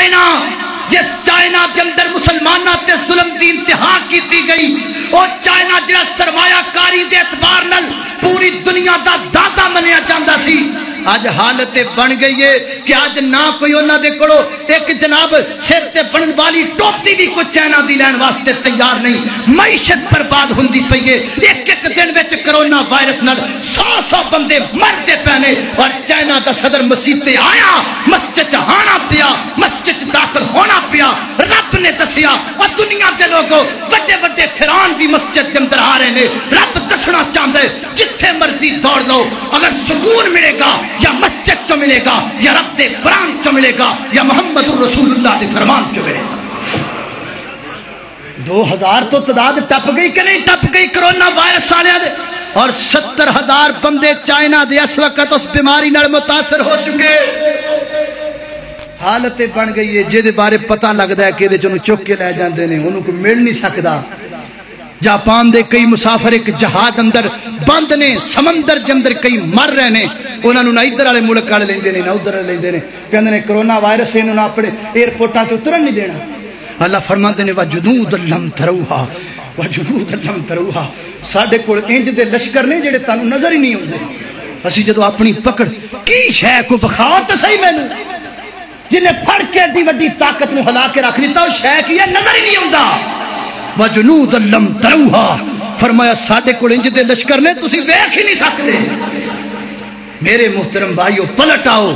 China جس China کے اندر مسلمانہ تے ظلم دی انتہا کی گئی، اور چائنا جڑا سرمایہ کاری دے اعتبار نال پوری دنیا دا دادا منیا جاندا سی، آج حالت بن گئی ہے کہ آج نہ کوئی انہاں دے کولو ایک جناب سر تے بنن والی ٹوپی بھی کوئی چائنا دی لین واسطے تیار نہیں۔ معیشت برباد ہوندی پئی ہے، ایک ایک دن وچ کرونا وائرس نال 100 بندے مرتے پینے، اور چائنا دا صدر مسجد تے آیا، مسجد آنا پیا، مسجد داخل ہونا پیا، رب نے دسیا اور دنیا دے لوگوں بڑے بڑے پھران بھی مسجد کے اندر آ رہے ہیں۔ رب دسنا چاہتا ہے جتھے مرضی دوڑ لو، اگر سکون ملے گا یا مسجد چو ملے گا، یا رب دے قرآن چو ملے گا، یا محمد رسول اللہ سے فرمان چو ملے گا۔ 2000 تو تعداد ٹپ گئی کہ نہیں ٹپ گئی کرونا وائرس آنے دے، اور 70,000 بندے چائنا دے اس وقت اس بیماری نال متاثر ہو چکے۔ حالت بن گئی ہے جے بارے پتہ لگدا ہے کہ جنوں چک کے لے جاندے نے انہوں کو مل نہیں سکدا۔ جاپان دے کئی مسافر ایک جہاز اندر بند نے، سمندر دے اندر کئی مر رہے نے، انہاں نوں نہ ادھر والے ملک والے لیندے نے نہ ادھر والے لیندے نے، کہندے نے کرونا وائرس انہوں نے اپنے ایئرپورٹاں تے اترن نہیں دینا۔ اللہ فرماندے نے وجنود لم تروہا وجنود لم تروہا، ساڈے کول انج دے لشکر نے جڑے تانوں نظر ہی نہیں ہوندے۔ اسی جدوں اپنی پکڑ کی شے کو بخاؤ تے صحیح مینوں، جنہیں پھڑ کے ایڈی وڈی طاقت نو ہلا کے رکھ دیتا، وہ شے کی ہے نظر ہی نہیں ہوندا۔ وجنود لم تروہا، فرمایا ساڈے کول انج دے لشکر نے تسی ویکھ ہی نہیں سکتے۔ میرے محترم بھائیو پلٹ آؤ،